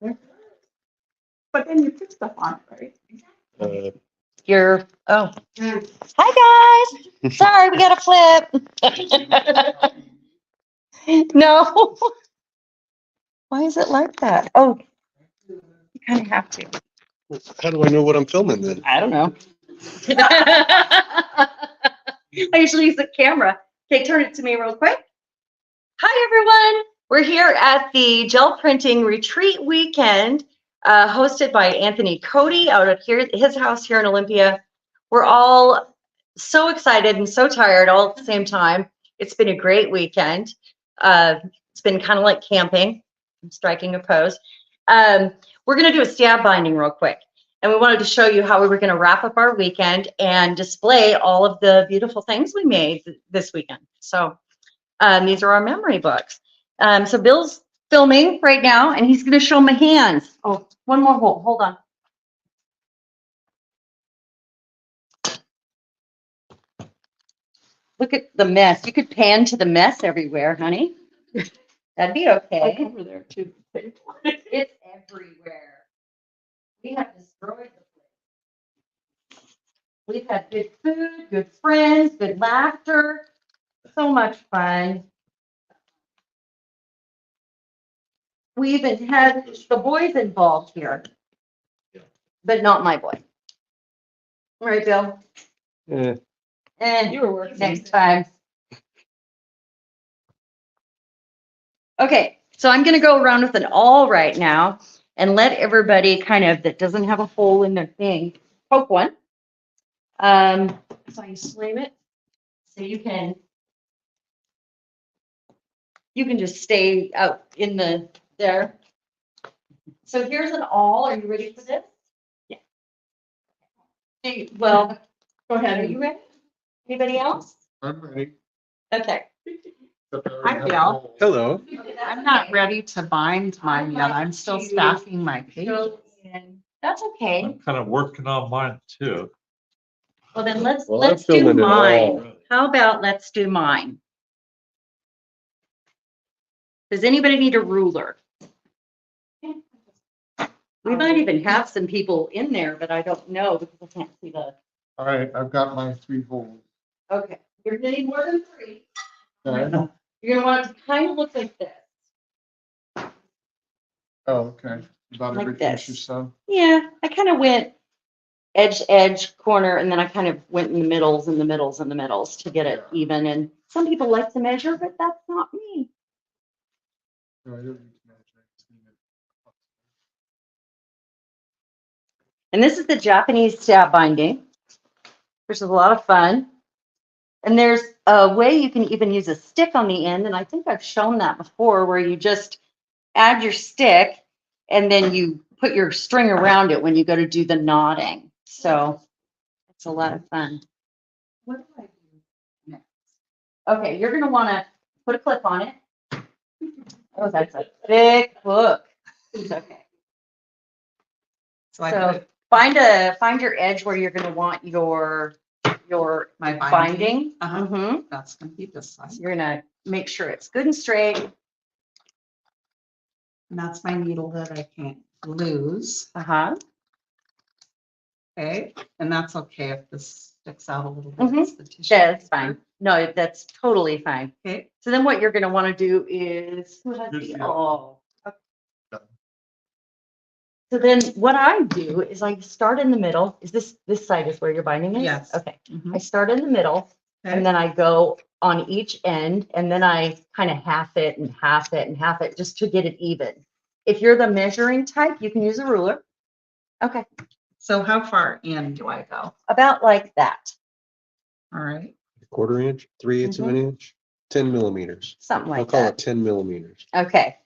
But then you put stuff on it, right? Oh, hi guys. Sorry, we got to flip. No. Why is it like that? Oh, you kind of have to. How do I know what I'm filming then? I don't know. I usually use the camera. Okay, turn it to me real quick. Hi, everyone. We're here at the Gel Printing Retreat Weekend, hosted by Anthony Cody out at his house here in Olympia. We're all so excited and so tired all at the same time. It's been a great weekend. It's been kind of like camping. I'm striking a pose. We're going to do a stab binding real quick. And we wanted to show you how we were going to wrap up our weekend and display all of the beautiful things we made this weekend. So these are our memory books. So Bill's filming right now, and he's going to show my hands. Oh, one more hold on. Look at the mess. You could pan to the mess everywhere, honey. That'd be okay. Over there too. It's everywhere. We have destroyed the place. We've had good food, good friends, good laughter. So much fun. We even had the boys involved here, but not my boy. Right, Bill? Yeah. And You were working. next time. Okay, so I'm going to go around with an awl right now and let everybody kind of that doesn't have a hole in their thing poke one. So you slam it so you can just stay out in there. So here's an awl. Are you ready for this? Yeah. Hey, well, Go are ahead. you ready? Anybody else? I'm ready. Okay. Hi, Bill. Hello. I'm not ready to bind mine yet. I'm still stacking my pages. That's okay. I'm kind of working on mine too. Well, then let's Well, I'm do filming it mine. all. How about let's do mine? Does anybody need a ruler? We might even have some people in there, but I don't know because I can't see the. All right, I've got my 3 holes. Okay, you're gonna need more than 3. Okay. You're gonna want it to kind of look like this. Oh, okay. About Like every this. inch or so. Yeah, I kind of went edge to edge, corner, and then I kind of went in the middles and the middles and the middles to get it even. And some people like to measure, but that's not me. No, I don't need to measure. I just need it. And this is the Japanese stab binding, which is a lot of fun. And there's a way you can even use a stick on the end. And I think I've shown that before where you just add your stick and then you put your string around it when you go to do the knotting. So it's a lot of fun. What do I do next? Okay, you're going to want to put a clip on it. Oh, that's a thick book. Okay. So I So put find your edge where you're going to want your my binding. binding. Uh-huh. Mhm. That's gonna be this side. You're gonna make sure it's good and straight. And that's my needle that I can't lose. Uh-huh. Okay, and that's okay if this sticks out a little bit. Mhm. It's the tissue That's paper. fine. No, that's totally fine. Okay, So then what you're gonna want to do is who has Here's the the- oh. Okay. So then what I do is I start in the middle. Is this side is where your binding is? Yes. Okay. Mhm. I start in the middle Okay. and then I go on each end and then I kind of half it and half it and half it just to get it even. If you're the measuring type, you can use a ruler. Okay. So how far in do I go? About like that. All right. 1/4 inch, 3/8 of an inch, 10 millimeters. Something I'll like call that. it 10 millimeters. Okay.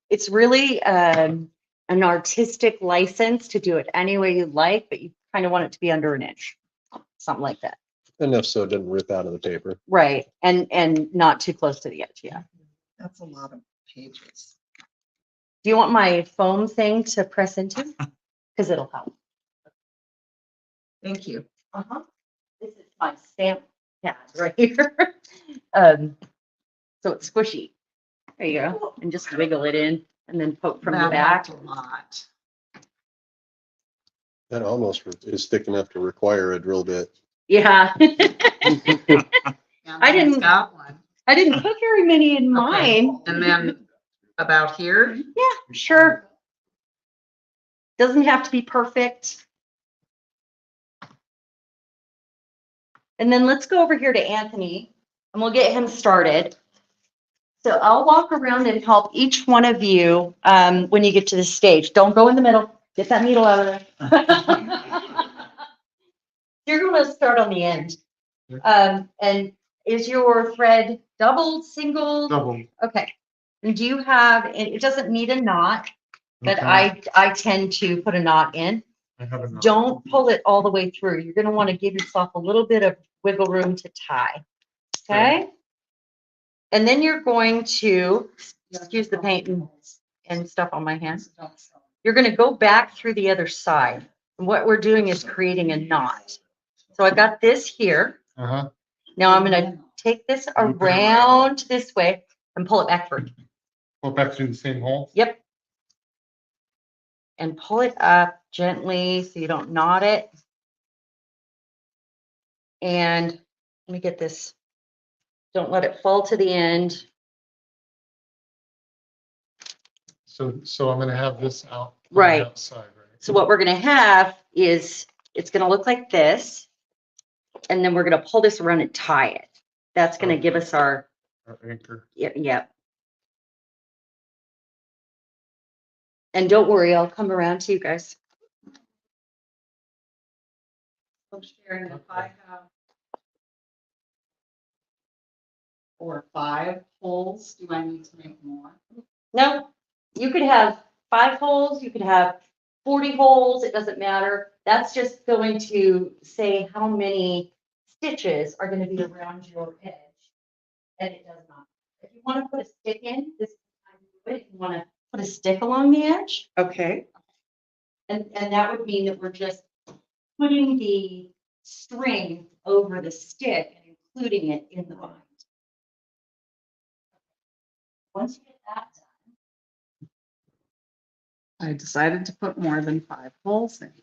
It's really an artistic license to do it any way you like, but you kind of want it to be under an inch, something like that. Enough so it doesn't rip out of the paper. Right. And not too close to the edge. Yeah. That's a lot of pages. Do you want my foam thing to press into? Because it'll help. Thank you. Uh-huh. This is my stamp pad right here. So it's squishy. There you go. And just wiggle it in. and then poke from the That back. helped a lot. That almost is thick enough to require a drill bit. Yeah. I didn't- Got one. I didn't put very many in Okay. mine. And then about here, Yeah, sure. Doesn't have to be perfect. And then let's go over here to Anthony and we'll get him started. So I'll walk around and help each one of you when you get to the stage. Don't go in the middle. Get that needle out of there. You're going to start on the end. And is your thread doubled, single? Double. Okay. And do you have, it doesn't need a knot, but Okay. I tend to put a knot in. I have a knot. Don't pull it all the way through. You're going to want to give yourself a little bit of wiggle room to tie. Okay? And then you're going to, excuse the paint and stuff on my hands. You're going to go back through the other side. And what we're doing is creating a knot. So I got this here. Uh-huh. Now I'm going to take this around this way and pull it back through. Go back through the same hole. Yep. And pull it up gently so you don't knot it. And let me get this. Don't let it fall to the end. So I'm gonna have this out. on the Right. Outside, right? So what we're gonna have is, it's gonna look like this. And then we're gonna pull this around and tie it. That's gonna give us our, Our anchor. yep. And don't worry, I'll come around to you guys. so Sharon, if I have 4 or 5 holes, do I need to make more? No, you could have 5 holes, you could have 40 holes, it doesn't matter. That's just going to say how many stitches are gonna be around your edge. And it does not. If you wanna put a stick in, this is the time to do it. If you wanna put a stick along the edge, Okay. and that would mean that we're just putting the string over the stick and including it in the bind. Once you get that done, I decided to put more than 5 holes in.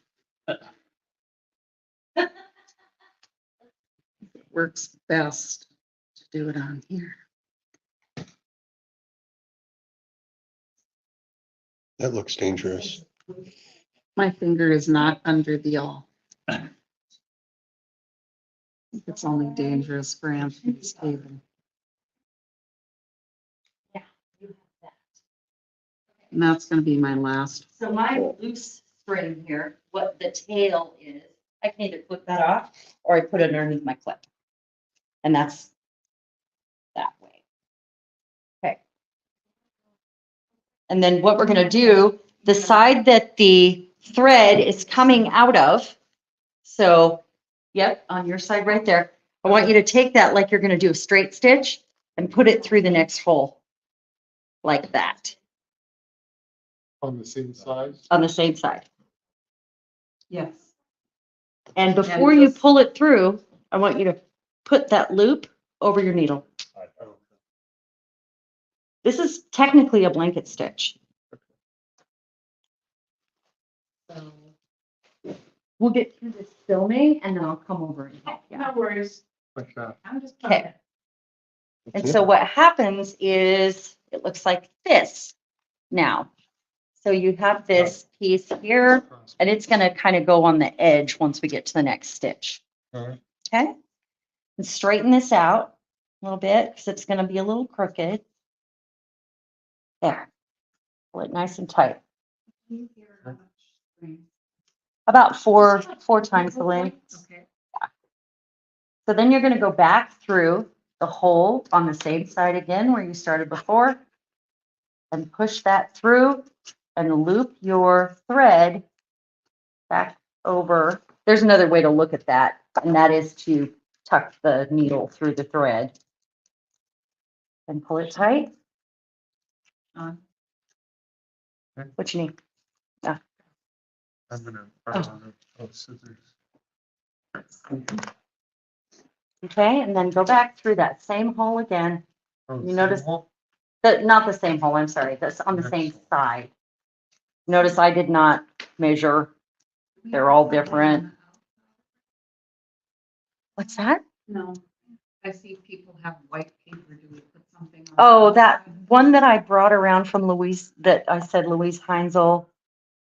It works best to do it on here. That looks dangerous. My finger is not under the awl. It's only dangerous for Anthony's table. you have that. And that's gonna be my last. So my loose string here, what the tail is, I can either clip that off or I put it underneath my clip. And that's that way. Okay. And then what we're gonna do, the side that the thread is coming out of, so, yep, on your side right there, I want you to take that like you're gonna do a straight stitch and put it through the next hole, like that, On the same side. on the same side. Yes. And before you just- pull it through, I want you to put that loop over your needle. This is technically a blanket stitch. So, We'll get through this filming and then I'll come over and help you. no worries. Like that. I'm just. Okay. And so what happens is, it looks like this now. So you have this piece here, and it's gonna kind of go on the edge once we get to the next stitch. Alright. Okay? And straighten this out a little bit, because it's gonna be a little crooked. There. Pull it nice and tight. About four times the length. Okay. So then you're gonna go back through the hole on the same side again where you started before. And push that through and loop your thread back over. There's another way to look at that, and that is to tuck the needle through the thread. And pull it tight. On. What you need? I'm gonna, scissors. Okay, and then go back through that same hole again. Oh, You same notice- hole? Not the same hole, I'm sorry, that's on the same side. Notice I did not measure. They're all different. What's that? No, I see people have white paper. Do we put something on? Oh, that one that I brought around from Louise, that I said Louise Heinzel.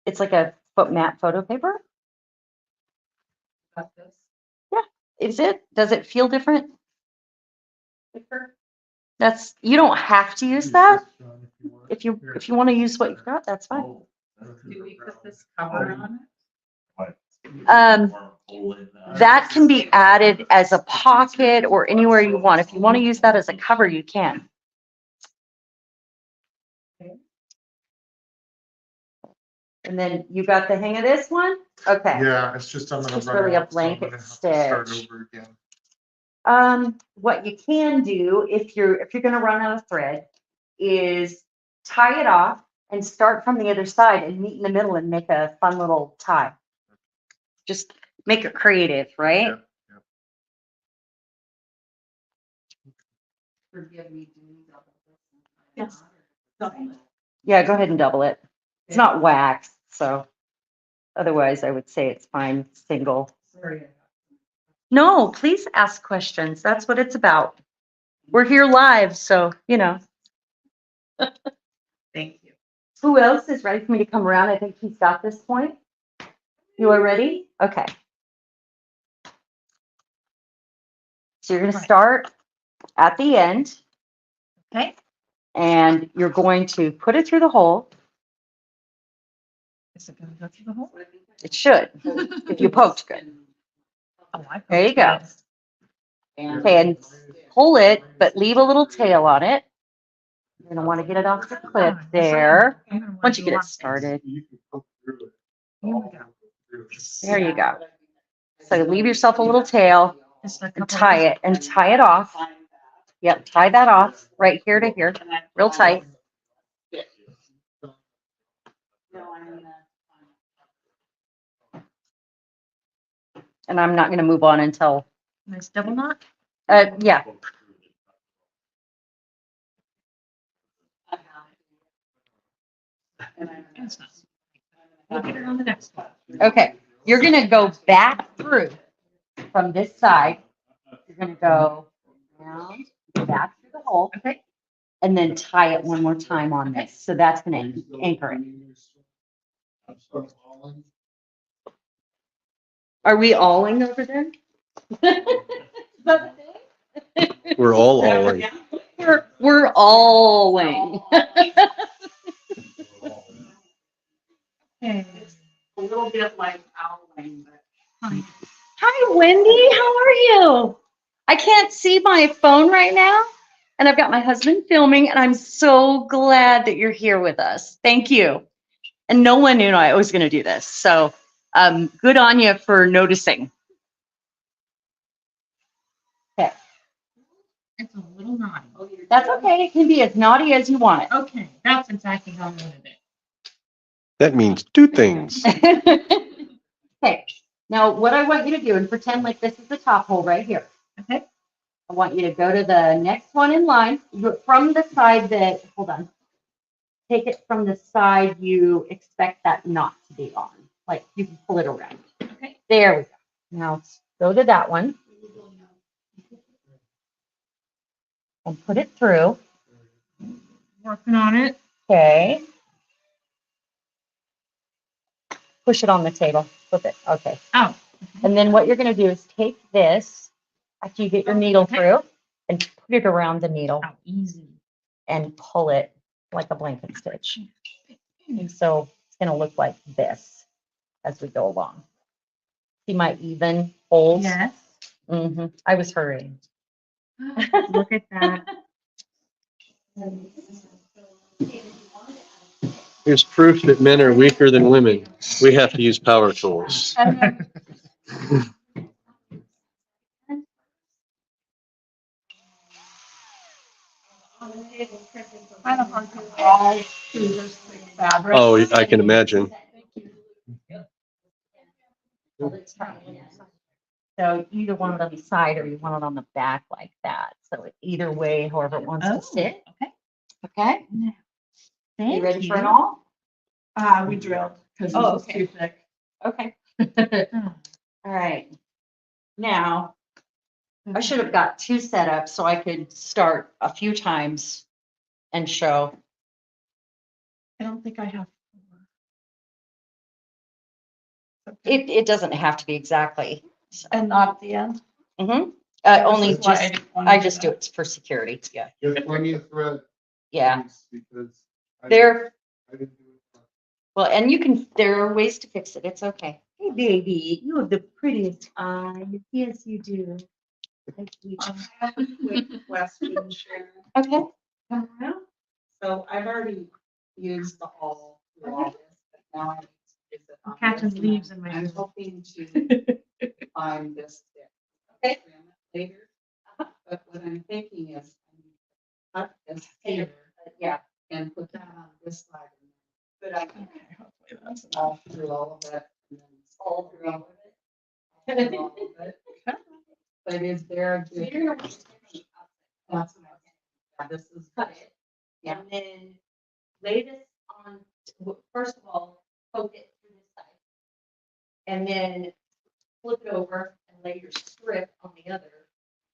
It's like a foot mat photo paper. Got this? Is it? Does it feel different? That's, you don't have to use that. If you want to use what you've got, that's fine. Oh, Do we put this cover on it? That can be added as a pocket or anywhere you want. If you want to use that as a cover, you can. And then you got the hang of this one? Okay. Yeah, it's just I'm gonna It's run really a out, so I'm blanket gonna have to start stitch. over again. What you can do if you're gonna run out of thread is tie it off and start from the other side and meet in the middle and make a fun little tie. Just make it creative, right? Yeah. Forgive me doing double this. Yes. Double it. Yeah, go ahead and double it. It's not wax, so otherwise I would say it's fine, single. Sorry. No, please ask questions. That's what it's about. We're here live, so, you know. Thank you. Who else is ready for me to come around? I think he's got this point. You are ready? Okay. So you're gonna start at the end. Okay. And you're going to put it through the hole. Is it gonna go through the hole? It should, if you poked good. Oh, I There you poked go. it. Okay, and pull it, but leave a little tail on it. You're gonna want to get it off the clip there. Once you get it started. You can poke through it. Here we go. There you go. So leave yourself a little tail Just a and couple tie it and tie it off. Yep, tie that off right here to here, real tight. And I'm not gonna move on until, Nice double knot. yeah. We'll get it on the next one. Okay, you're gonna go back through from this side. You're gonna go around, back through the hole. Okay. And then tie it one more time on this. So that's gonna anchor it. Are we alling over there? We're all in. We're alling. Okay. A little bit like owling, but. Hi, Wendy. How are you? I can't see my phone right now, and I've got my husband filming, and I'm so glad that you're here with us. Thank you. And no one knew I was going to do this, so good on you for noticing. Okay, It's a little naughty. that's okay. It can be as naughty as you want Okay, that's exactly how I wanted it. That means two things. it. Okay, now what I want you to do, and pretend like this is the top hole right here. Okay. I want you to go to the next one in line from the side that, hold on. Take it from the side you expect that knot to be on. Like you can pull it around. Okay. There we go. Now go to that one. And put it through. Working on it. Okay. Push it on the table. Flip it. Okay. Oh. And then what you're going to do is take this after you get your needle Okay. through and put it around the needle How easy. and pull it like a blanket stitch. And so it's going to look like this as we go along. See my even holes? Yes. I was hurrying. Look at that. Here's proof that men are weaker than women. We have to use power tools. And then Kind of hard to all through this thick fabric. Oh, I can imagine. so either one on the side or you want it on the back like that. So either way, however it wants Oh, to sit. okay. Okay, you Thank ready for it all? We drilled because Oh, this is too thick. Okay. All right. Now, I should have got two set up so I could start a few times and show. I don't think I have. It doesn't have to be exactly. And not at the end. Mm-hmm. This Only is why just, didn't wanna I just do that. it for security. Yeah. There's plenty of thread. Yeah. Because I There, didn't do it. well, and you can, there are ways to fix it. It's okay. Hey, baby, you have the prettiest eyes. Yes, you do. Thank you. I have a quick question, Sharon. Okay. So I've already used the all through all this, but now I need to use it on Catching this, and leaves in my I'm hair. hoping to find this stick. Okay. Later. But what I'm thinking is I need to cut this here Yeah. and put that on this side. Good idea. Okay, hopefully that's enough. All through all of it. And then All through all of it. all through all of it. But is there a good? That's what I was- yeah, this is. Cut it. And then lay this on, first of all, poke it through this side. And then flip it over and lay your strip on the other.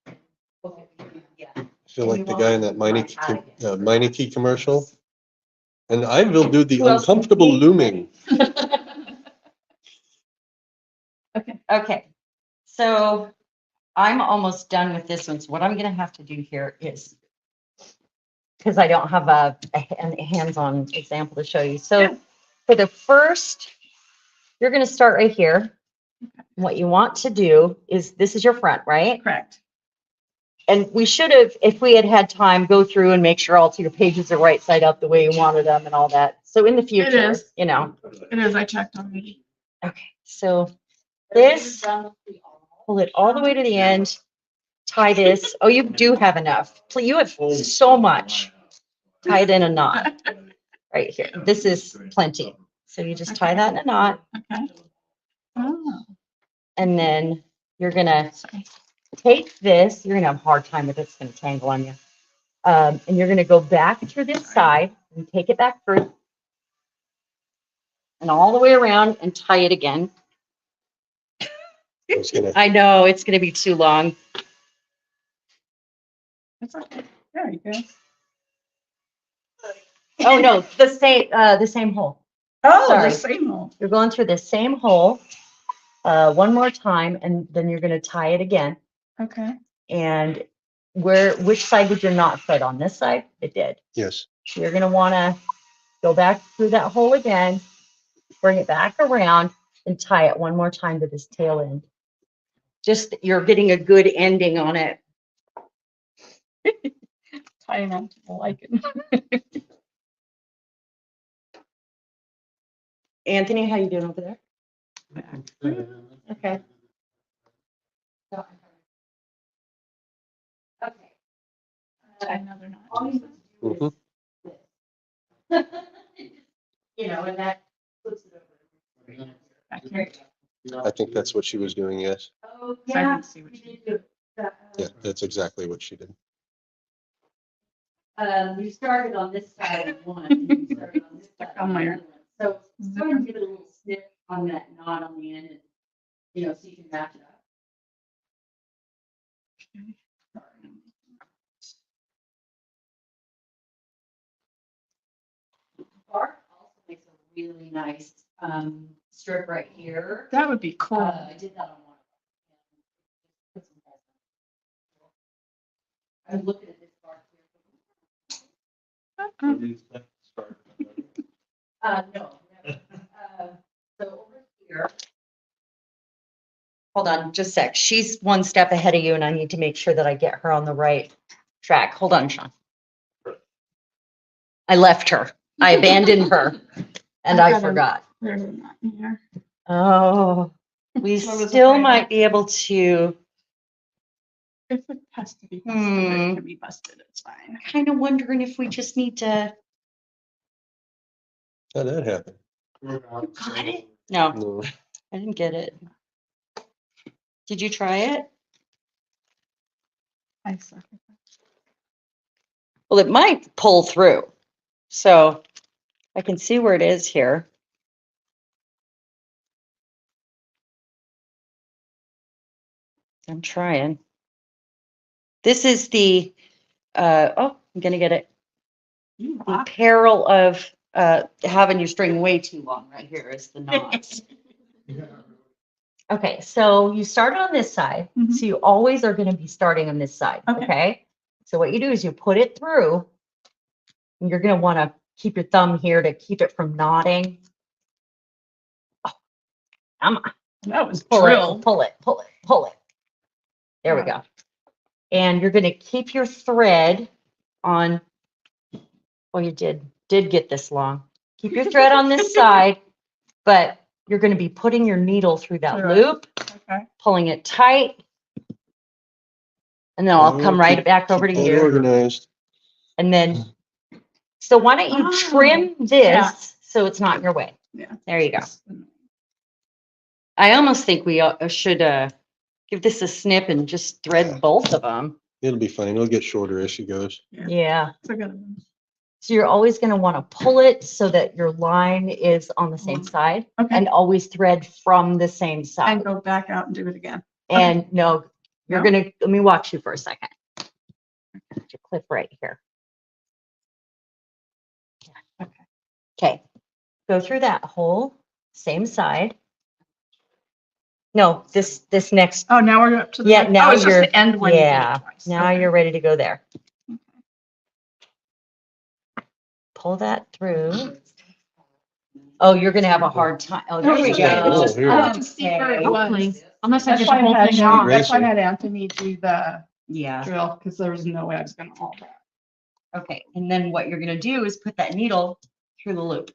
and poke it through, yeah. I feel like the guy in that Meineke commercial. And I will do the Who else? uncomfortable looming. Okay, so I'm almost done with this one. So what I'm gonna have to do here is, because I don't have a hands-on example to show you. So for the first, you're gonna start right here. What you want to do is, this is your front, right? Correct. And we should have, if we had had time, go through and make sure all your pages are right side up the way you wanted them and all that. So in the future, is. you know, It is, I checked already. okay, so this, pull it all the way to the end, tie this. Oh, you do have enough. You have so much. Tie it in a knot right here. This is plenty. So you just tie that in a knot, Okay. Oh, and then you're gonna sorry. take this. You're gonna have a hard time with it. It's gonna tangle on you. And you're gonna go back to this side and take it back through. And all the way around and tie it again. I was gonna- I know, it's gonna be too long. It's okay. There you go. Oh, no, the same hole. Oh, Sorry. the same hole. You're going through the same hole, one more time, and then you're gonna tie it again. Okay. And which side did your knot fit on? This side? It did. Yes. So you're gonna wanna go back through that hole again, bring it back around and tie it one more time to this tail end. Just, you're getting a good ending on it. Tying on to the lichen. Anthony, how you doing over there? Okay. Okay. Tie another knot. Mhm. You know, and that puts it over. Back here. I think that's what she was doing, yes. Oh, So I yeah. can see what you you did do that. Yeah, that's exactly what she did. You started on this side of one, and you started on this side. On my- of the other one. So go ahead and give it a little snip on that knot on the end, and, you know, so you can match it up. Bark also makes a really nice, strip right here. That would be cool. I did that on one. of them. I'm looking at this bark here. No. never. So over here. Hold on, just a sec. She's one step ahead of you and I need to make sure that I get her on the right track. Hold on, Sean. I left her. I abandoned her and I've I got a- forgot. There's a knot in here. Oh, we I was still afraid. might be able to, If it has to be busted, it can be busted. It's fine. kind of wondering if we just need to, How'd that happen? got it? No, No. I didn't get it. Did you try it? I suck. Well, it might pull through. So I can see where it is here. I'm trying. This is the, oh, I'm gonna get it. The peril of having your string way too long right here is the knots. Okay, so you start on this side, Mhm. so you always are gonna be starting on this side, Okay. okay? So what you do is you put it through, and you're gonna wanna keep your thumb here to keep it from knotting. Oh, come on, That was pull drill. it, pull it, pull it, pull it. There we go. And you're gonna keep your thread on, oh, you did get this long. Keep your thread on this side, but you're gonna be putting your needle through that Through it. loop, Okay. pulling it tight. And then I'll come right back over to All you. organized. And then, so why don't you Oh, trim yeah. this so it's not in your way? Yeah. There you go. I almost think we should give this a snip and just thread both of them. It'll be fine. It'll get shorter as she goes. Yeah. It's a good one. So you're always going to want to pull it so that your line is on the same side Okay. and always thread from the same side. And go back out and do it again. And no, you're No? going to, let me watch you for a second. Your clip right here. Okay. Okay. Go through that hole, same side. No, this next, Oh, now we're up to the. Yeah, now Oh, it's just you're- the end one. you did it yeah, twice. now Okay. you're ready to go there. Pull that through. Oh, you're gonna have a hard time. Oh, there we It's go. just- here. I had to see where it Hopefully. was. Unless I That's get why the whole I had thing him- wrong. That's why I Racer. had Anthony do the Yeah. drill, because there was no way I was gonna all that. Okay, and then what you're gonna do is put that needle through the loop.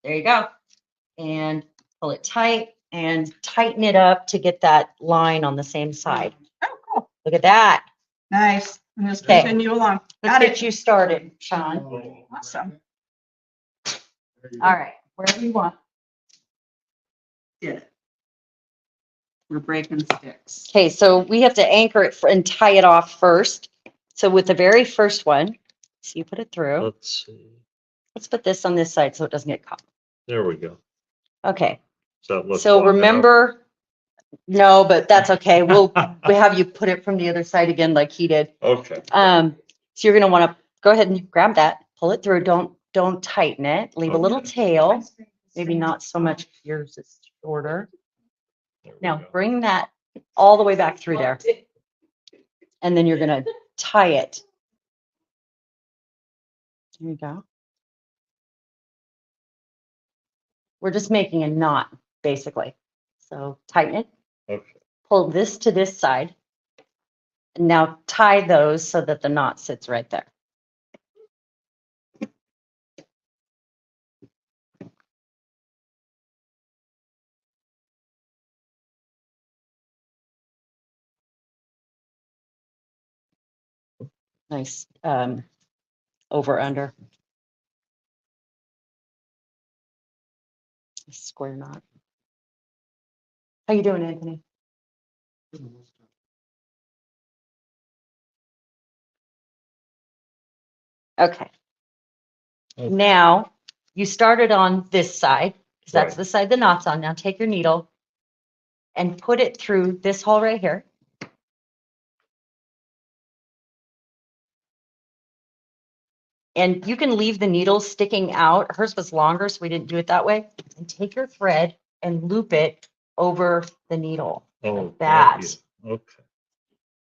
There you go. And pull it tight and tighten it up to get that line on the same side. Oh, cool. Look at that. Nice. And just Okay. continue along. Let's Got get it. you started, Sean. Awesome. All right, wherever you want. Did it. We're breaking sticks. Okay, so we have to anchor it and tie it off first. So with the very first one, so you put it through. Let's see. Let's put this on this side so it doesn't get caught. There we go. Okay, So it looks so long enough. remember, no, but that's okay. We have you put it from the other side again like he did. Okay. So you're gonna wanna go ahead and grab that, pull it through. Don't tighten it. Leave a little Okay. tail. Maybe not so much. Yours is shorter. There we Now go. bring that all the way back through there. And then you're gonna tie it. There you go. We're just making a knot, basically. So tighten it, Okay. pull this to this side. And now tie those so that the knot sits right there. Nice, over under. Square knot. How you doing, Anthony? Okay. Okay. Now, you started on this side, because that's Right. the side the knot's on. Now take your needle and put it through this hole right here. And you can leave the needle sticking out. Hers was longer, so we didn't do it that way. And take your thread and loop it over the needle. Oh, that. got you. Okay.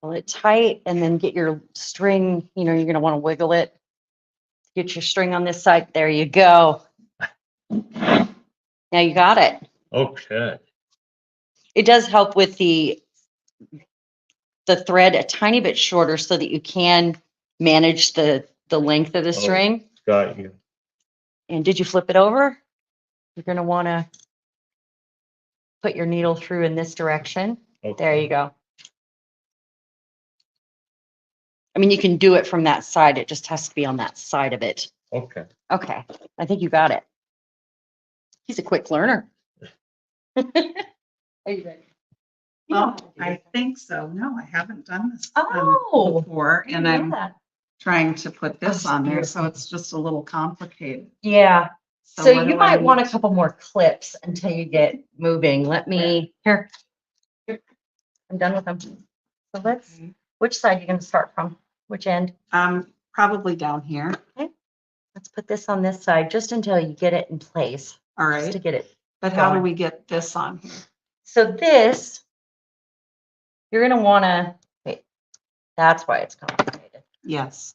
Pull it tight and then get your string, you're gonna want to wiggle it. Get your string on this side. There you go. Now you got it. Okay. It does help with the thread a tiny bit shorter so that you can manage the length of the Oh. string. Got you. And did you flip it over? You're gonna want to put your needle through in this direction. Okay. There you go. I mean, you can do it from that side. It just has to be on that side of it. Okay. Okay, I think you got it. He's a quick learner. Are you ready? Well, I think so. No, I haven't done this Oh. before, and I'm trying to put this on there, so it's just a little complicated. Yeah. So what you do I might want a need? couple more clips until you get moving. Let me, here. I'm done with them. So let's, which side you gonna start from? Which end? Probably down here. Let's put this on this side just until you get it in place, All just to right. get it. But how do going. we get this on here? So this, you're gonna wanna, wait, that's why it's complicated. Yes,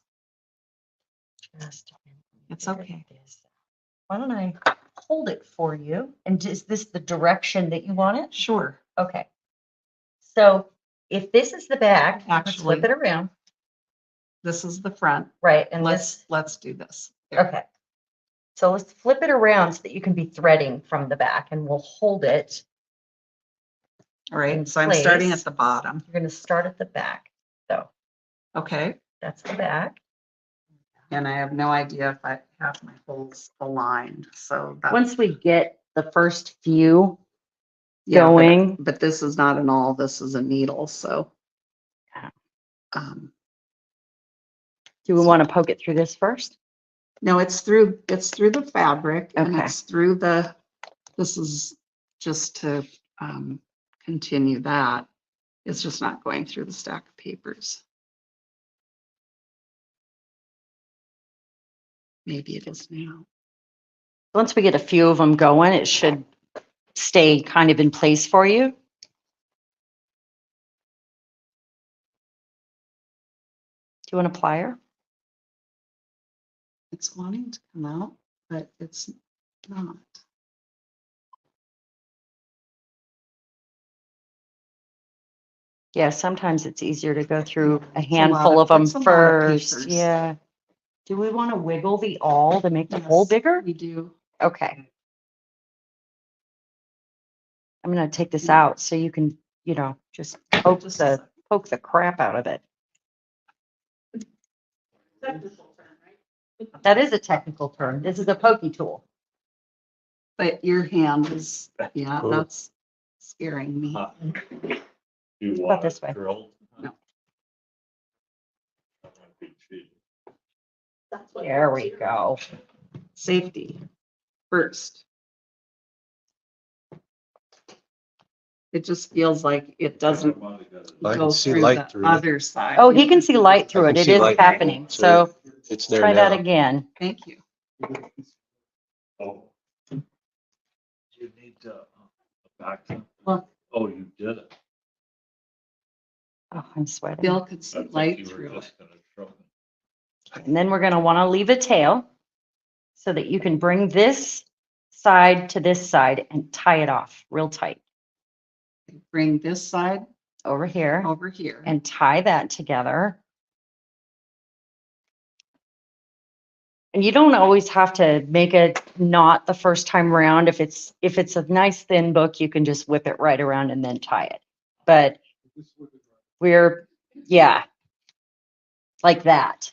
Just a minute. it's Figure okay. this out. Why don't I hold it for you? And is this the direction that you want it? Sure. Okay. So if this is the back, let's flip Actually- it around, This is the front. right? And this, Let's do this. There. okay. So let's flip it around so that you can be threading from the back and we'll hold it. All right. in So I'm starting place. at the bottom. You're gonna start at the back. So Okay. that's the back. And I have no idea if I have my holes aligned. So that's Once we get the first few yeah, but- going. But this is not an awl. This is a needle. So. Yeah. Do we want to poke it through this first? No, it's through the fabric and Okay. it's through the, this is just to continue that. It's just not going through the stack of papers. Maybe it is now. Once we get a few of them going, it should stay kind of in place for you. Do you want a plier? It's wanting to come out, but it's not. Yeah, sometimes it's easier to go through a It's a lot handful of- of them it's a lot of first. papers. Yeah. Do we want to wiggle the awl to make the hole Yes, bigger? We do. Okay. I'm gonna take this out so you can, just poke Just the crap out of it. That is a technical term. This is a pokey tool. But your hand is, yeah, Oh. that's scaring me. You About want this it way. drilled? No. That might be cheating. There we go. Safety first. It just feels like it doesn't I go can see through light the through it. other side. Oh, he can see light through I it. can It see is light. happening. So It's there try that now. again. Thank you. Oh. You need to, back. Well- Oh, you did it. Oh, I'm sweating. Bill could I see thought light you were through it. just gonna show me. And then we're gonna wanna leave a tail so that you can bring this side to this side and tie it off real tight Bring this side over here over here. and tie that together. And you don't always have to make a knot the first time around. If it's a nice thin book, you can just whip it right around and then tie it. But yeah, like that.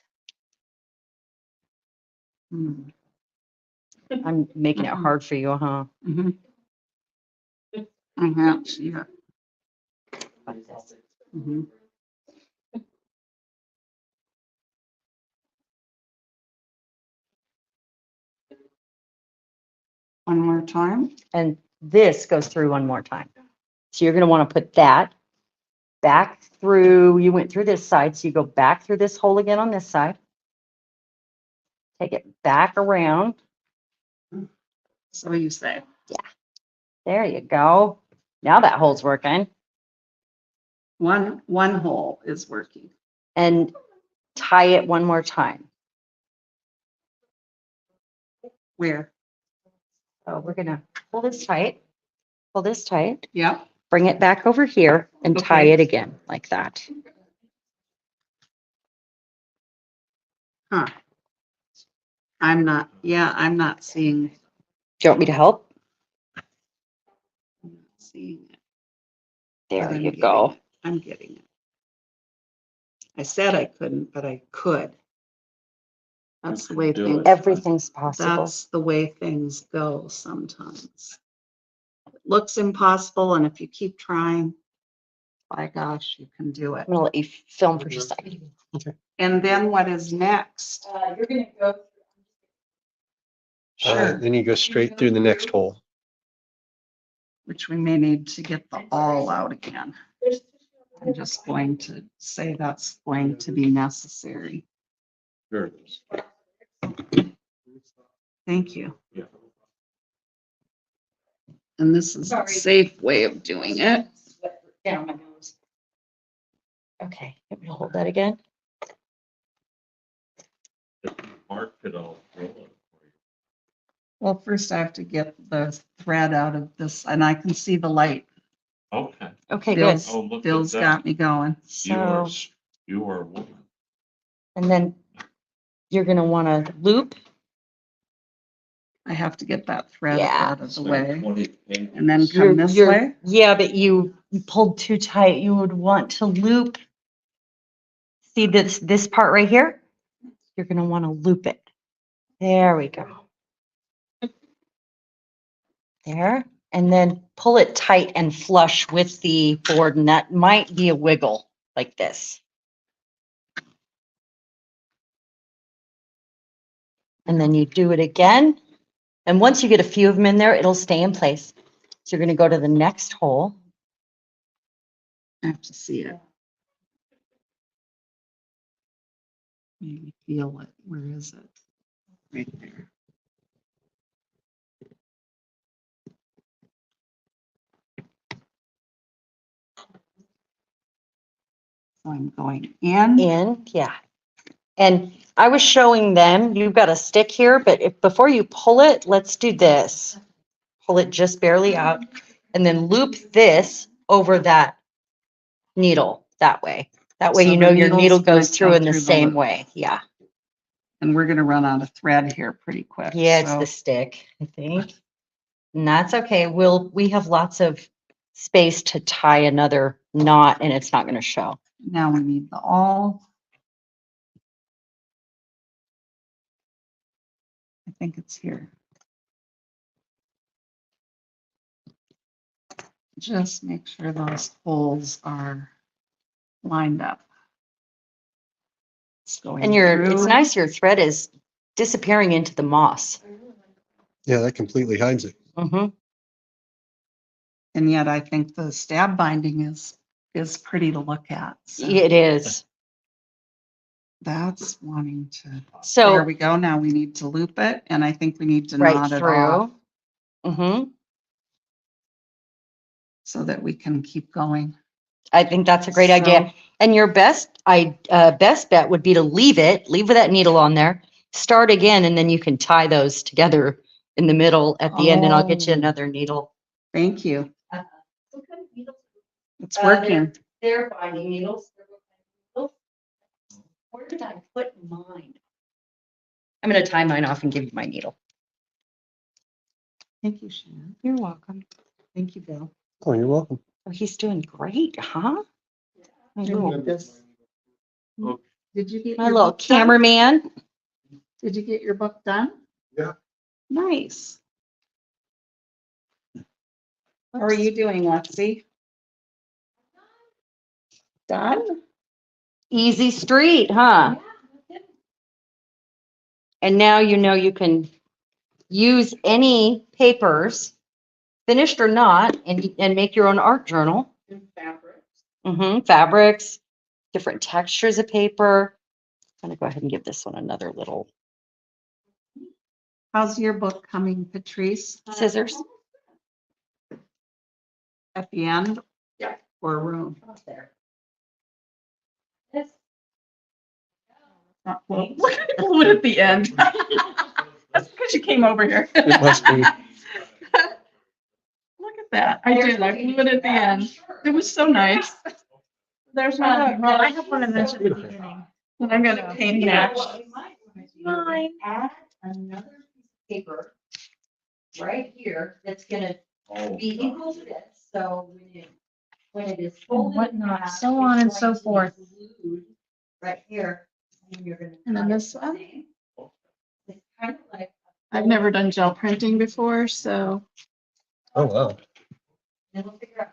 Hmm. I'm making it Mhm. hard for you, huh? Mhm. Mhm, yeah. Like this. Mhm. One more time. And this goes through one more time. So you're gonna want to put that back through, you went through this side, so you go back through this hole again on this side. Take it back around. So you say. There you go. Now that hole's working. One hole is working. And tie it one more time. Where? So we're gonna pull this tight, Yeah. bring it back over here and tie Okay. it again like that. Huh. I'm not seeing, Do you want me to help? seeing it. There but I'm you getting go. it. I'm getting it. I said I couldn't, but I could. That's the way do things, it. Everything's possible. that's the way things go sometimes. It looks impossible, and if you keep trying, by gosh, you can do it. I'm gonna let you film for just a second. And then what is next? You're gonna go. Sure, Then you go straight through the next hole. which we may need to get the all out again. I'm just going to say that's going to be necessary. There it is. Thank you. Yeah. And this is a safe way of doing it. Down my nose. Okay, let me hold that again. If you mark it, I'll roll it for you. Well, first I have to get the thread out of this and I can see the light. Okay. Okay, good. Bill's, Oh, look at Bill's that. got me going. You are, So, you are a woman. and then you're gonna wanna loop. I have to get that thread Yeah. out of the way 20 pages. and then You're- come this you're- way. Yeah, but you pulled too tight. You would want to loop. See this part right here? You're gonna wanna loop it. There we go. There, and then pull it tight and flush with the board, and that might be a wiggle like this. And then you do it again. And once you get a few of them in there, it'll stay in place. So you're gonna go to the next hole. I have to see it. Maybe feel it. Where is it? Right there. So I'm going in. In, yeah. And I was showing them, you've got a stick here, but if, before you pull it, let's do this. Pull it just barely out and then loop this over that needle that way. That way So you the know your needle's needle gonna goes through go in the through the same loop. way. Yeah. And we're gonna run out of thread here pretty quick. Yeah, it's so- the stick, I think. And that's okay. We have lots of space to tie another knot and it's not gonna show. Now we need the all. I think it's here. Just make sure those holes are lined up. It's going And it's through. nice your thread is disappearing into the moss. Yeah, that completely hides it. Mhm. And yet I think the stab binding is pretty to look at. So It is. that's wanting to, there So we go. Now we need to loop it and I think we need to right knot it off through. Mhm. so that we can keep going. I think that's a great idea. And your best bet would be to leave that needle on there, start again, and then you can tie those together in the middle at the end, and I'll get you Oh. another needle. Thank you. What kind of needles? It's working. They're binding needles. Where did I put mine? I'm gonna tie mine off and give you my needle. Thank you, Shannon. You're welcome. Thank you, Bill. Oh, you're welcome. Oh, he's doing great, huh? My Did you little, get this? Did you get my your little book done? cameraman. Did you get your book done? Yeah. Nice. How are you doing, Lexi? Done? Easy street, huh? And now you know you can use any papers, finished or not, and make your own art journal. Fabrics, different textures of paper. I'm gonna go ahead and give this one another little How's your book coming, Patrice? scissors. At the end? Yeah. Or room? There. Well, look at it blew it at the end. That's because you came over here. It must be. Look at that. I did. I blew it at the end. It was so nice. There's my. I have one of those at the beginning. And I'm gonna paint match. Mine. Add another piece of paper right here that's gonna Oh, be equal to this, so when it is folded in whatnot, half, so on and it's so going to be forth. glued right here. And you're gonna. And then cut it this the one? same. It's kind of like. I've never done gel printing before, so, Oh, wow. And we'll figure out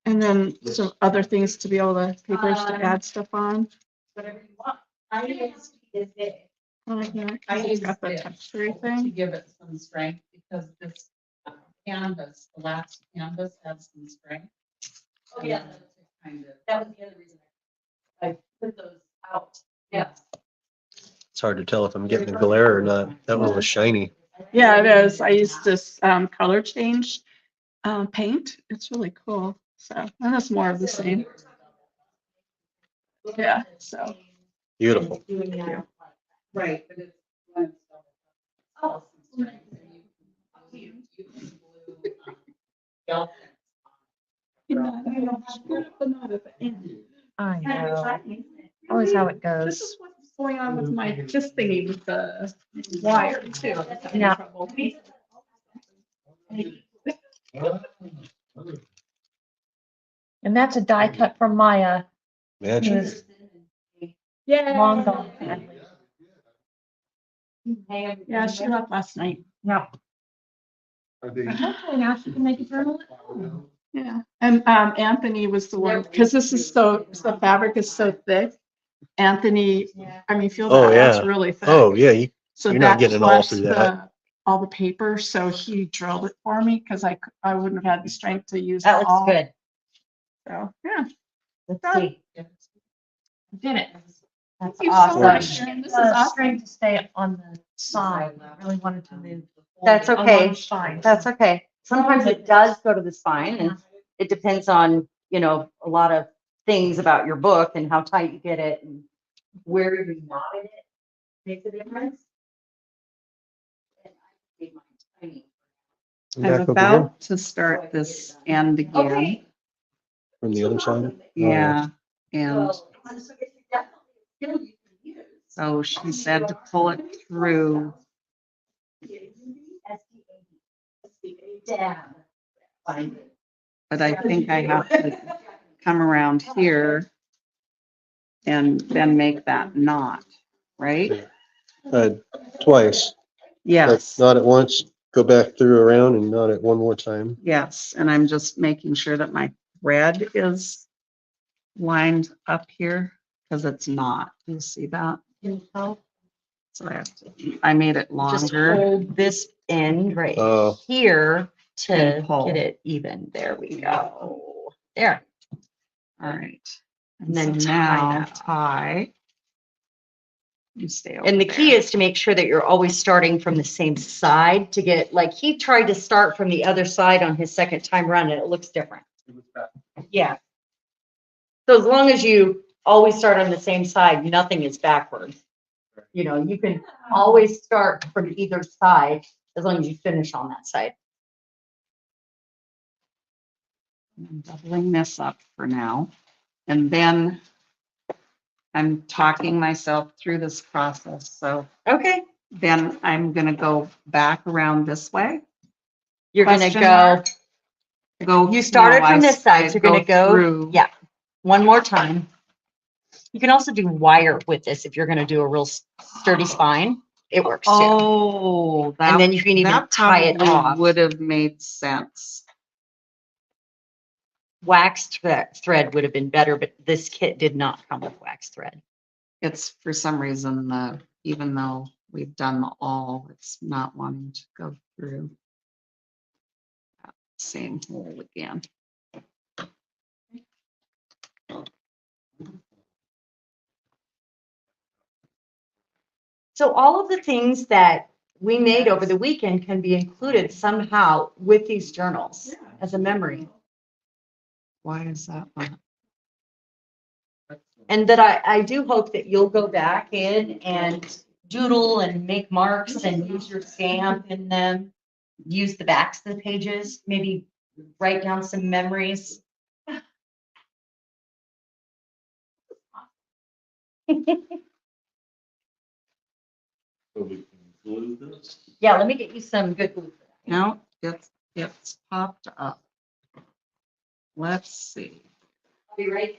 how And then some other things to be able to, papers to add stuff on. Whatever you want. I use this big. I like that, 'cause I it's use got the this texture to thing. give it some strength because this canvas, the last canvas has some strength. Oh, yeah. Kind of. That was the other reason I put those out. Yeah. It's hard to tell if I'm getting a glare or not. That one was shiny. Yeah, it is. I used this color change paint. It's really cool. So, and it's more of the same. Yeah, so. Beautiful. Right, but it's. Oh. You can glue, gel I know. Always how it This goes. is what's going on with my, this thingy with the wire too. It's having Yeah. trouble. And that's a die cut from Maya. Imagine. who's Yeah. long gone. sadly. Yeah, she left last night. Yeah. Are they? Okay, now she can make a journal. Yeah, and Anthony was the one, because this is so, the fabric is so thick. Anthony, I mean, feel Oh, that, that's yeah. really thick. Oh, yeah, So you're not that getting it all plus through that. all the paper, so he drilled it for me, because I wouldn't have had the strength to use it That looks all. good. So, yeah. Let's see. Did it. That's Thank you so awesome. much, Sharon. This is awesome. String to stay on the side. I really wanted to move. That's That's okay. That's okay. Sometimes it does go to the spine and it depends on, you know, a lot of things about your book and how tight you get it and where you knotted it makes a difference. And I made mine tiny. I'm I'm back over here about to start this end again. Okay. from the other side. Yeah, and So it's definitely a skill you can use. so she said to pull it through. Dab. But I think I have to come around here and then make that knot, right? Twice, but Yes, not at once. Go back through around and not at one more time. yes, and I'm just making sure that my thread is lined up here, because it's not. You see that? So I made it Just longer. hold this end right Oh. here to And pull. get it even. There we go. There. All right. And then so tie now that. tie. You stay over And the key there. is to make sure that you're always starting from the same side to get, like, he tried to start from the other side on his second time around and it looks different. Yeah. So as long as you always start on the same side, nothing is backwards. You know, you can always start from either side as long as you finish on that side. I'm doubling this up for now. And then I'm talking myself through this process. So Okay. then I'm gonna go back around this way. You're gonna Question go, mark? Go. you started no, I from this side, so said you're gonna go, through. yeah, one more time. You can also do wire with this if you're gonna do a real sturdy spine. It works too. Oh, And that, then you can even that tie it probably off. would have made sense. Waxed thread would have been better, but this kit did not come with waxed thread. It's for some reason, even though we've done all, it's not wanting to go through that same hole again. So all of the things that we made over the weekend can be included somehow with these journals as a memory. Why is that not? And that I do hope that you'll go back in and doodle and make marks and use your stamp in them. Use the backs of the pages, maybe write down some memories. So we can glue this. Yeah, let me get you some good glue for that. No, it's popped up. Let's see. I'll be right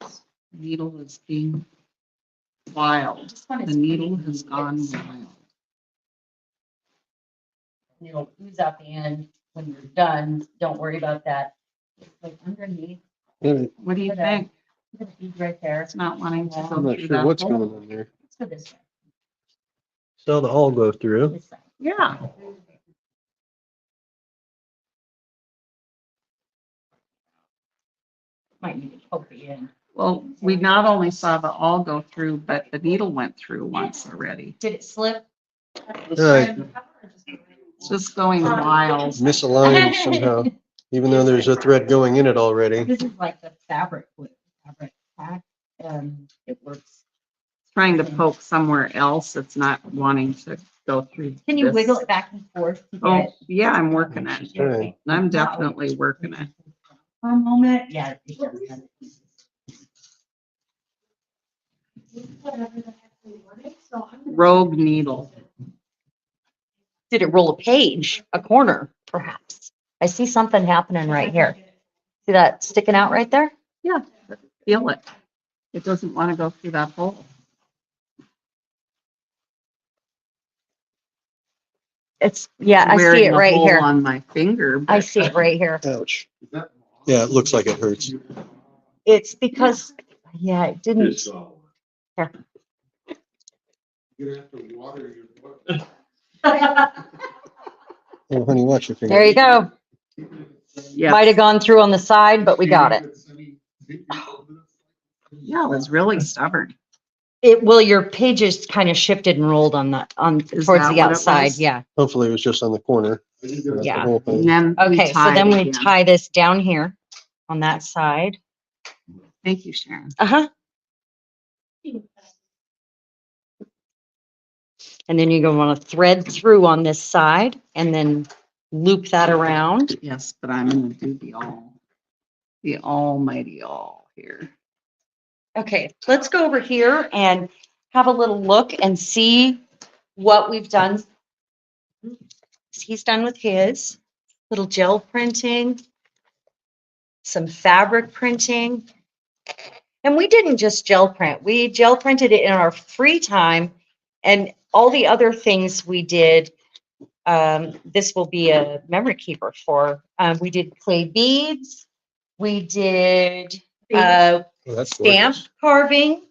there. Needle is being wild. This one is The needle pretty has gone loose. wild. And it'll ooze out the end when you're done. Don't worry about that. Like underneath, What do you think? the bead right there. It's not wanting to I'm go not through sure that what's hole. going on there. Let's go this way. So the all go through. This side. Yeah, Might need to poke the end. well, we not only saw the all go through, but the needle went through once already. Did it slip? Right. It's just going wild. Misaligned somehow, even though there's a thread going in it already. This is like the fabric pack. It works. Trying to poke somewhere else, it's not wanting to go through. Can you this. wiggle it back and forth to Oh, get yeah, I'm working it. Right. I'm definitely working it. for a moment? Yeah. it does. Rogue needle. Did it roll a page, a corner, perhaps? I see something happening right here. See that sticking out right there? Yeah, feel it. It doesn't want to go through that hole. It's, yeah, I see Wearing it a right hole here. On my finger. I but- see it right here. Ouch. Yeah, it looks like it hurts. It's because, yeah, it didn't. It's all- Here. You're gonna have to water your book. Oh, honey, watch your finger. There you go. Yeah, Might have gone through on the side, but we got it. yeah, it was really stubborn. It, well, your pages kind of shifted and rolled on the, Is towards that the what it outside, was? yeah. Hopefully it was just on the corner. not the Yeah. whole And thing. then. Okay, so then we again. tie this down here on that side. Thank you, Sharon. Uh-huh. And then you're gonna want to thread through on this side and then loop that around. Yes, but I'm gonna do the almighty all here. Okay, let's go over here and have a little look and see what we've done. He's done with his little gel printing, some fabric printing. And we didn't just gel print, we gel printed it in our free time and all the other things we did. This will be a memory keeper for, we did clay beads, we did, Oh, that's stamp gorgeous. carving.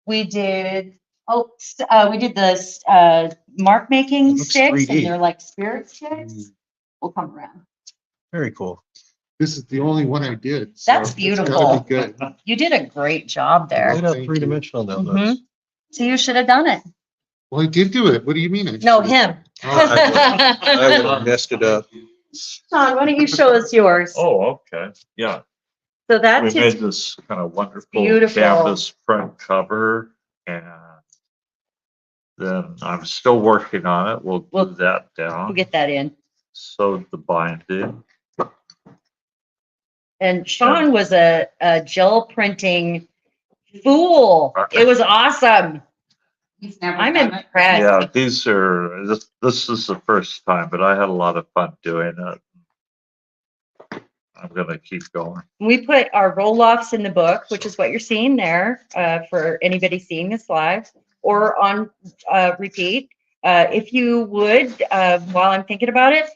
We did, we did the, mark making It looks sticks 3D. and they're like spirit sticks. Mm. We'll come around. Very cool. This is the only one I did. so That's it's gotta be beautiful. Good. You did a great job there. Right out Thank you. three-dimensional that Mhm. looks. So you should have done it. Well, I did do it. What do you mean? I No, should've- him. I would have messed it up. Sean, why don't you show us yours? Oh, okay, yeah. So We that's made his, this kind of wonderful Beautiful. canvas front cover and then I'm still working on it. We'll We'll- do that we'll down. get that in. Sewed the binding. And Sean was a gel printing fool. It was awesome. He's never I'm done it. impressed. Yeah, this is the first time, but I had a lot of fun doing it. I'm gonna keep going. We put our roll-offs in the book, which is what you're seeing there, for anybody seeing this live or on, repeat. If you would, while I'm thinking about it,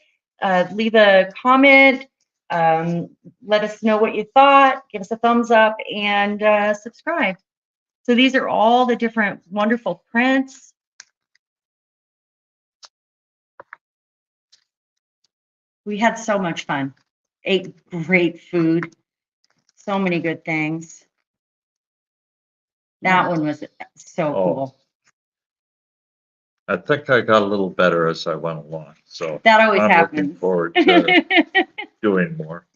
leave a comment, let us know what you thought, give us a thumbs up and, subscribe. So these are all the different wonderful prints. We had so much fun. Ate great food. So many good things. That one was so Oh. cool. I think I got a little better as I went along, so That always I'm looking happens. forward to doing more.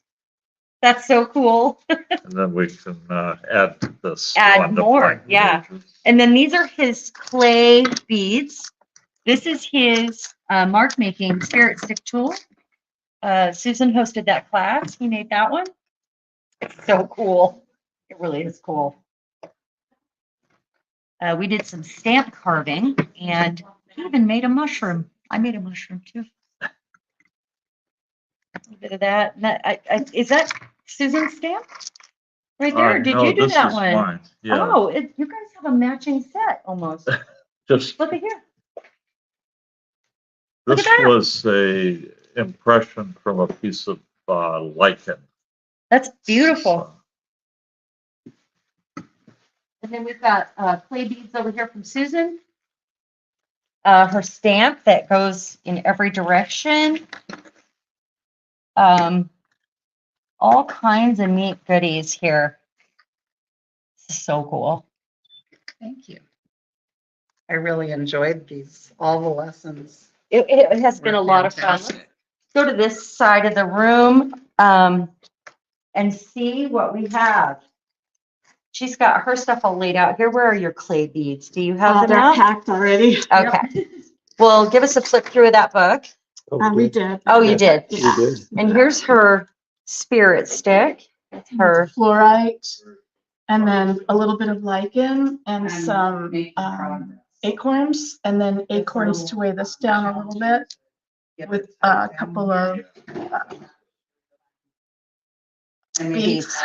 That's so cool. And then we can add this. Add on the more, blank yeah. pages. And then these are his clay beads. This is his mark making spirit stick tool. Susan hosted that class. He made that one. It's so cool. It really is cool. We did some stamp carving and he even made a mushroom. I made a mushroom too. A little bit of that. And is that Susan's stamp? Right there? Or did No, you do this that is one? mine. Yeah, Oh, you guys have a matching set almost. just, Look at here. Look this at that. was a impression from a piece of lichen That's beautiful. And then we've got clay beads over here from Susan. Her stamp that goes in every direction. All kinds of neat goodies here. This is so cool. Thank you. I really enjoyed these, all the lessons. It has been a were lot of fun. fantastic. Go to this side of the room and see what we have. She's got her stuff all laid out here. Where are your clay beads? Do you have them They're out? packed already. Okay. Well, give us a flip through of that book. We did. Oh, you did. Yeah. You did. And here's her spirit stick. It's her. Fluorite, and then a little bit of lichen and some acorns, and then acorns to weigh this down a little bit with a couple of beads.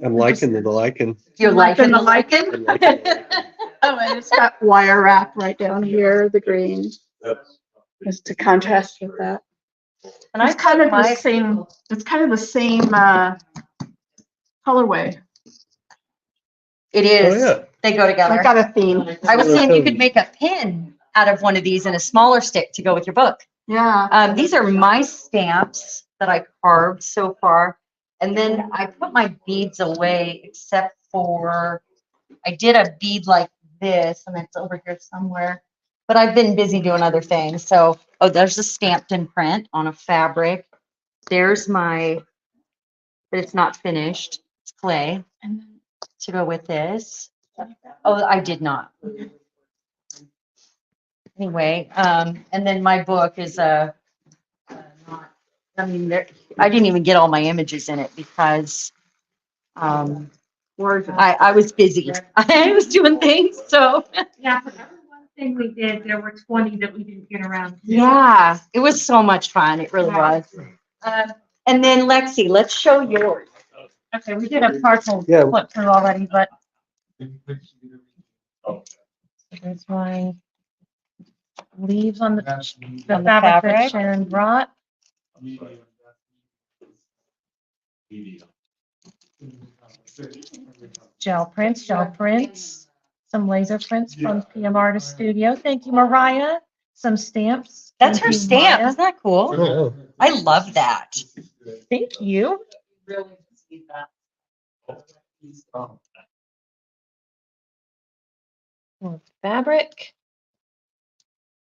I'm liking the lichen. You're liking the lichen? I'm liking the Oh, and it's got wire wrap right down here, the green, just to contrast with that. And I It's kind of the my same, it's kind of the same, colorway. it Oh, is. yeah. They go together. I got a theme. I was saying you could make a pin out of one of these and a smaller stick to go with your book. Yeah. These are my stamps that I carved so far. And then I put my beads away except for, I did a bead like this and it's over here somewhere. But I've been busy doing other things. So, oh, there's a stamped in print on a fabric. There's my, but it's not finished. It's clay And to go with this. Oh, I did not. Anyway, and then my book is not, I mean, I didn't even get all my images in it because I was busy. I was doing things, so. Yeah, for every one thing we did, there were 20 that we didn't get around to. Yeah, it was so much fun. It really was. And then Lexi, let's show yours. Okay, we did a partial Yeah. flip through already, but there's my leaves on the fabric that fabric. Sharon brought. Gel prints, some laser prints from PM Artist Studio. Thank you, Mariah. Some stamps. That's Thank her you, stamp. Maya. Isn't that cool? Oh, I love that. Thank you. More fabric.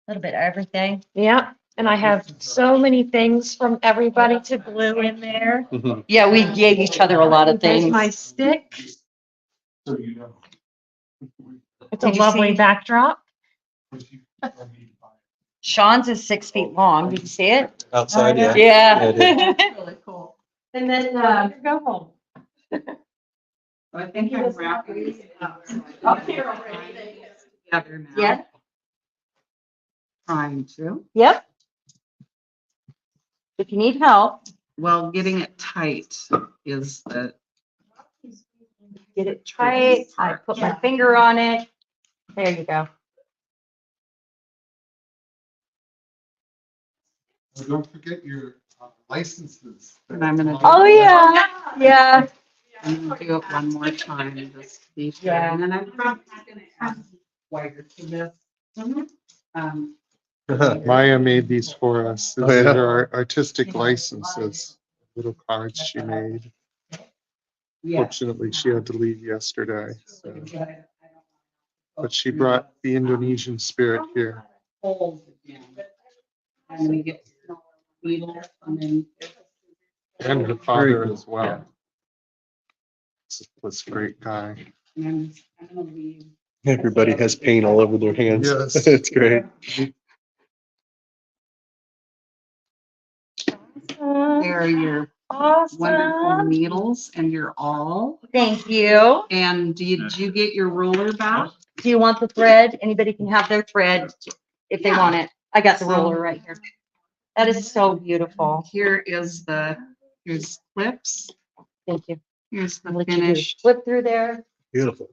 A little bit of everything. Yeah, and I have so many things from everybody to glue in there. mhm. Yeah, we gave each other a lot of There's my things. stick. So you know. It's a Did you lovely see? backdrop. Sean's is 6 feet long. Did you see it? Outside, yeah. Yeah. Yeah, really cool. And then, go home. I think I'm wrapping these up. Together now. Yeah. Trying to. Yep. If you need help, Well, getting it tight is the. get it tight. I put my finger on it. There you go. Don't forget your licenses. And I'm gonna. Oh, yeah. Yeah. I'm gonna do it one more time, just to be sure. Yeah. And then I'm probably gonna add wire to this. Um, Maya made these for us. Oh, These yeah? are our artistic licenses, little cards she made. yeah. Fortunately, she had to leave yesterday, so. But she brought the Indonesian spirit here. Holes again. And we get needles and then. And her father as well. This great guy. And I'm gonna leave. Everybody has paint all over their hands. Yes. It's great. There are your wonderful Awesome. needles and your awl. Thank you. And did you get your ruler back? Do you want the thread? Anybody can have their thread if they want it. I got the roller right here. That is so beautiful. Here is here's clips. Thank you. Here's the I'll let you do- finished. Flip through there. Beautiful.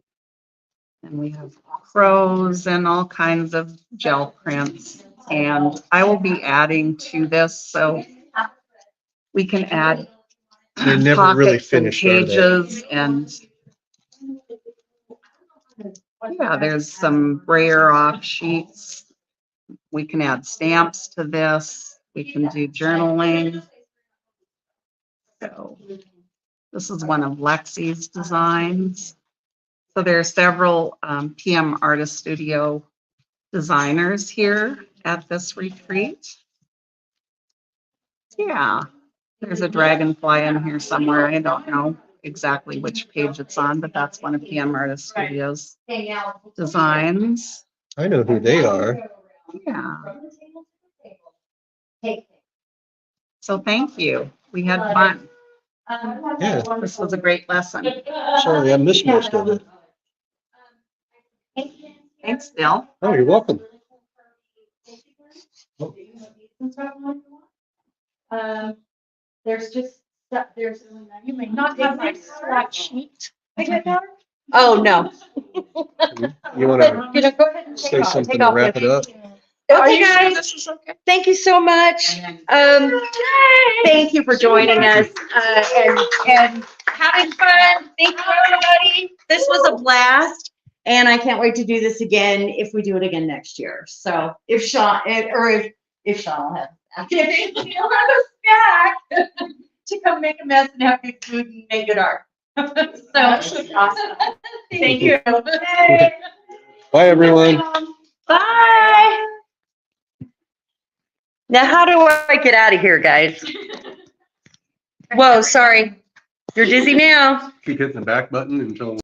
And we have crows and all kinds of gel prints. And I will be adding to this, so we can add They're never really pockets and finished, are they? pages and yeah, there's some brayer off sheets. We can add stamps to this. We can do journaling. So this is one of Lexi's designs. So there are several PM Artist Studio designers here at this retreat. Yeah, there's a dragonfly in here somewhere. I don't know exactly which page it's on, but that's one of PM Artist Studio's designs. I know who they are. Yeah. So thank you. We had fun. Yeah, This was a great lesson. sorry, I missed most of it. Thanks, Bill. Oh, you're welcome. There's just, there's. You may not have my flat sheet. Oh, no. You want to You know, go ahead and say take something take to off. wrap it up? Okay, guys, thank you so much. Thank you for joining us, and having fun. Thank you, everybody. This was a blast, and I can't wait to do this again if we do it again next year. So if Sean, if Sean will have, if he'll have us back to come make a mess and have good food and make it art. So awesome. Thank you. Bye, everyone. Bye. Now, how do I get out of here, guys? Whoa, sorry. You're dizzy now. Keep hitting the back button until